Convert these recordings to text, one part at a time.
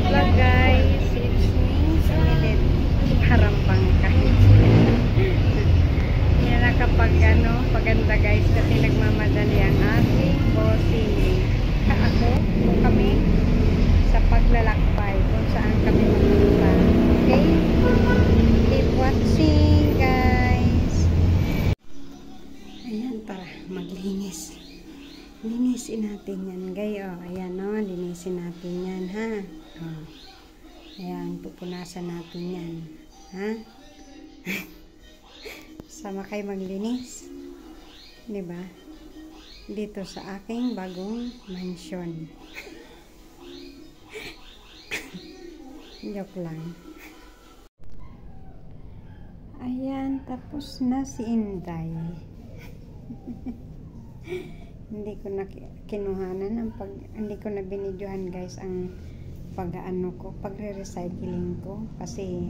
Hello guys, it's me, Sumilit Harambang kahit. Yan na kapag paganda guys kasi nagmamadali ang aking bossing. Ako, kami sa paglalakbay kung saan kami magpunta. Okay? Keep watching guys. Ayan, tara, maglinis. Linisin natin yan, guys. Oh, ayan, linisin natin yan, ha? Oh. Ayan, pupunasan natin yan, ha? Sama kayo maglinis. Diba? Dito sa aking bagong mansion. Joke lang. Ayan, tapos na si Inday. Hindi ko na kinuhanan hindi ko na binidyohan guys ang pagre-recycling ko kasi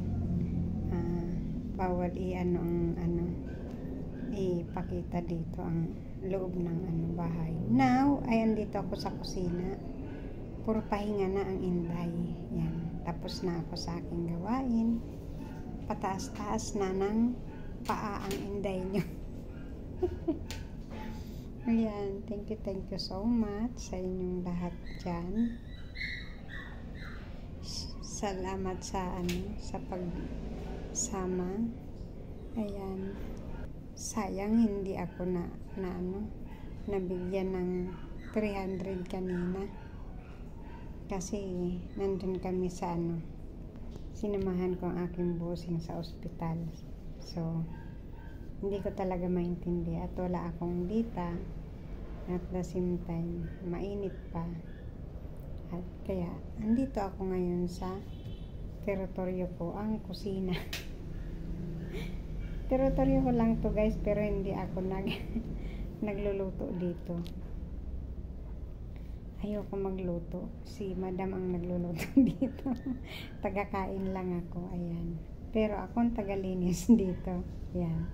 bawal ipakita dito ang loob ng bahay. Now ay andito ako sa kusina. Puro pahinga na ang Inday. Yan, tapos na ako sa aking gawain. Pataas-taas na ng paa ang Inday nyo. Ayan, thank you so much sa inyong lahat dyan. Salamat sa pagsama. Ayan, sayang hindi ako nabigyan ng 300 kanina kasi nandun kami sa sinamahan ko ang aking bossing sa ospital. So hindi ko talaga maintindihan at wala akong dita. At the same time, mainit pa. At kaya, andito ako ngayon sa teritoryo ko, ang kusina. Teritoryo ko lang to guys, pero hindi ako nagluluto dito. Ayoko magluto. Si madam ang nagluluto dito. Tagakain lang ako, ayan. Pero akong tagalinis dito. Ayan.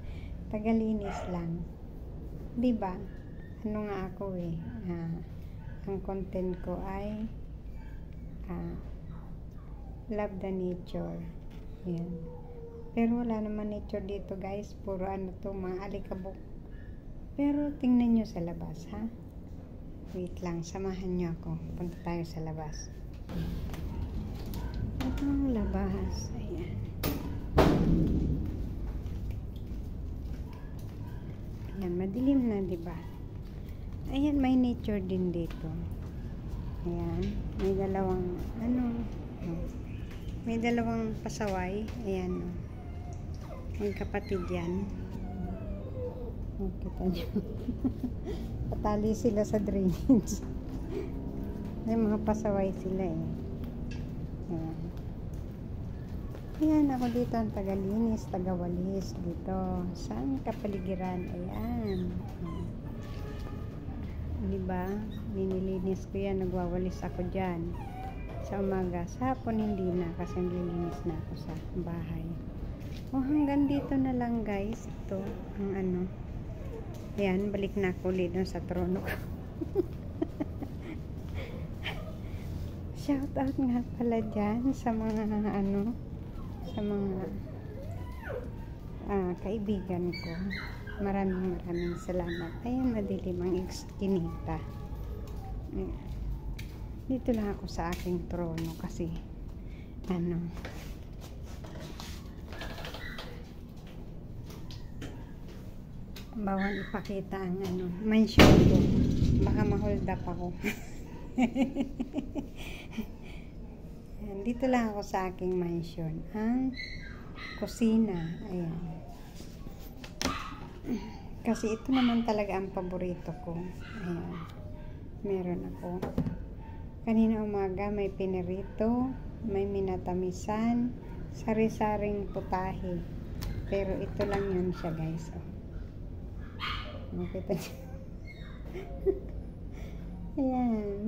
Tagalinis lang. Diba? Ano nga ako ang content ko ay love the nature. Yan. Pero wala naman nature dito guys, puro mga alikabok. Pero tingnan nyo sa labas, ha? Wait lang, samahan nyo ako, punta tayo sa labas. Ito ang labas. Ayan. Ayan, madilim na, diba? Ayan, may nature din dito. Ayan, may dalawang pasaway. Ayan, may kapatid yan. Kita nyo. Patali sila sa drainage. May mga pasaway sila Ayan. Ayan, ako dito ang tagalinis, tagawalis dito. Saan kapaligiran? Ayan. Diba? Nililinis ko yan, nagwawalis ako dyan sa umaga. Sa hapon hindi na kasi nililinis na ako sa bahay. Hanggang dito na lang guys. Ito ang yan, balik na ako ulit sa trono ko. Shout out nga pala dyan sa mga sa mga kaibigan ko. Maraming salamat. Ayan, madilim ang iskinita. Dito lang ako sa aking trono kasi bawal ipakita ang mansion ko. Baka ma-hold up ako. Dito lang ako sa aking mansion. Ang kusina. Ayan. Kasi ito naman talaga ang paborito ko. Ayan. Meron ako. Kanina umaga may pinirito, may minatamisan, sari-saring putahe. Pero ito lang yun siya guys. Makita niyo. Ayan.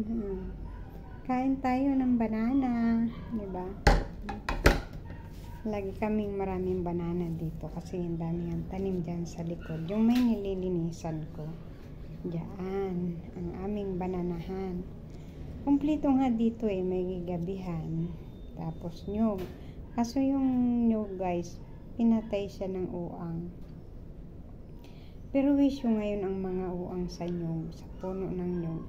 Kain tayo ng banana. Diba? Lagi kaming maraming banana dito kasi ang dami ang tanim dyan sa likod. Yung may nililinisan ko. Diyan. Ang aming bananahan. Kumplito nga dito may gabihan. tapos nyug. Kaso yung nyug guys, pinatay siya ng uang. Pero wisyo ngayon ang mga uang sa nyug, sa puno ng nyug.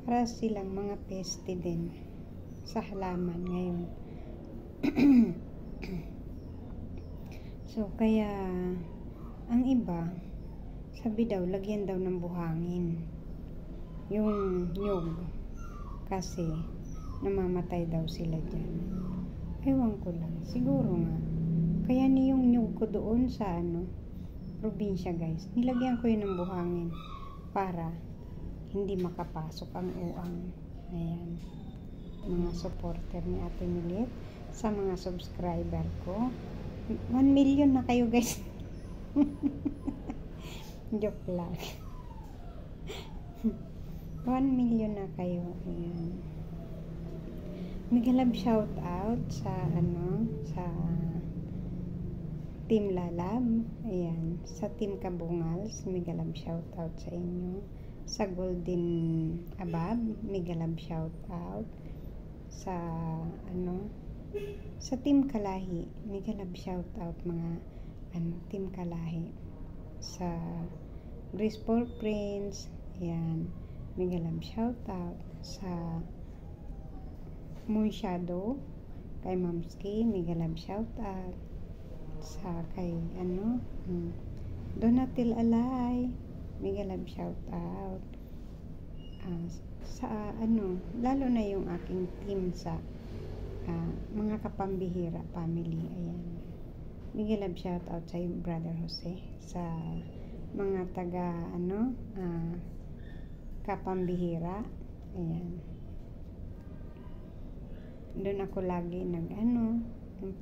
Para silang mga peste din sa halaman ngayon. So kaya ang iba, sabi daw, lagyan daw ng buhangin yung nyug kasi namamatay daw sila dyan. Ewan ko lang, siguro nga. Kaya yung nyug ko doon sa probinsya guys, nilagyan ko yun ng buhangin para hindi makapasok ang uang. Ayan, mga supporter ni Ate Milit, sa mga subscriber ko, 1 million na kayo guys. Joke lang. 1 million na kayo. Ayan. Mega love shout out sa sa Team Lalab. Ayan, sa Team Kabungals, mega love shout out sa inyo. Sa Golden Abab, mega love shout out. Sa sa Team Kalahi, mega love shout out mga Team Kalahi. Sa Graceful Prince, ayan, mega love shout out. Sa Moon Shadow, kay Mamski, mega love shout out. Sa kay Donatil Alay, mega love shout out. Sa lalo na yung aking team sa mga kapambihira family, ayan, mega love shout out sa yung Brother Jose, sa mga taga kapambihira, ayan, doon ako lagi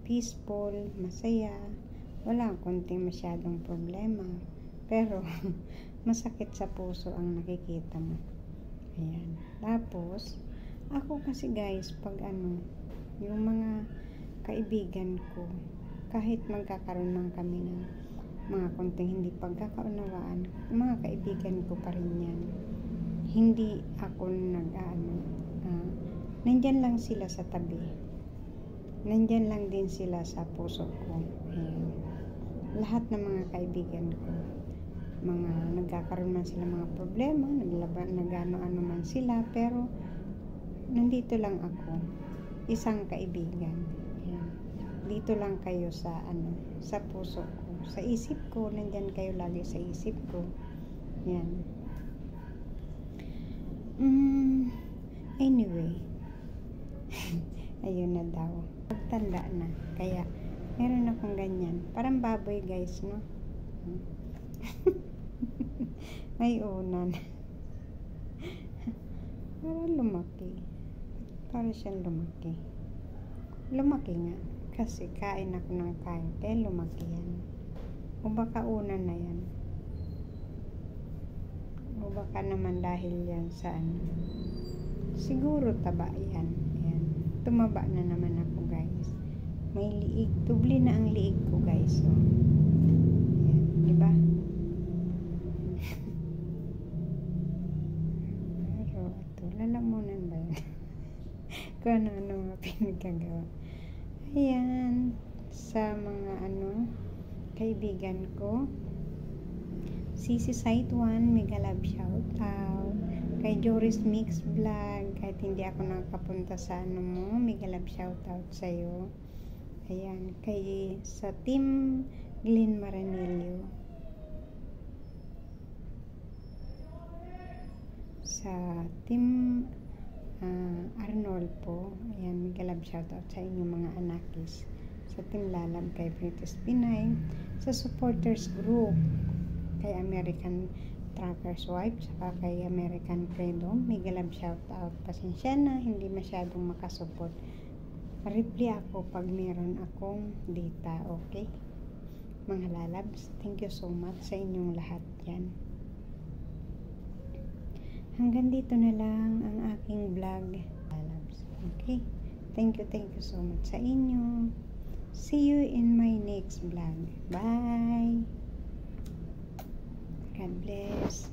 peaceful, masaya, wala konting masyadong problema, pero masakit sa puso ang nakikita mo. Ayan, tapos ako kasi guys, pag yung mga kaibigan ko, kahit magkakaroon lang kami ng mga konting hindi pagkakaunawaan, mga kaibigan ko pa rin yan. Hindi ako nandyan lang sila sa tabi, nandyan lang din sila sa puso ko. Ayan. Lahat ng mga kaibigan ko, mga nagkakaroon man sila mga problema, nagano-ano man sila, pero nandito lang ako, isang kaibigan. Ayan. Dito lang kayo sa sa puso ko, sa isip ko, nandyan kayo lagi sa isip ko. Yan. Anyway, ayun na daw, pagtanda na, kaya meron akong ganyan, parang baboy guys, no? May unan. Parang lumaki, para siyang lumaki nga kasi kain ako ng kain, kaya lumaki yan. O baka unan na yan, o baka naman dahil yan sa siguro taba yan. Ayan. Tumaba na naman ako guys, may liig, tubli na ang liig ko guys, so ayan, diba? Pero ito, lalamunan ba yan? Kung ano mga pinagagawa. Ayan, sa mga kaibigan ko, Sisi Site 1, mega love shout out. Kay Joris Mix Vlog, kahit hindi ako nakapunta sa mo, mega love shout out sa'yo. Ayan, sa Team Glenn Maranillo, sa Team Arnold po, ayan, mega love shout out sa inyong mga anakis. Sa Team Lalab, kay Princess Pinay. Sa supporters group, kay American Trucker's Wife, saka kay American Freedom, mega love shout out. Pasensya na, hindi masyadong makasupport. Reply ako pag meron akong data, okay? Mga lalabs, thank you so much sa inyong lahat yan. Hanggang dito na lang ang aking vlog, lalabs, okay? Thank you so much sa inyo. See you in my next vlog. Bye! God bless.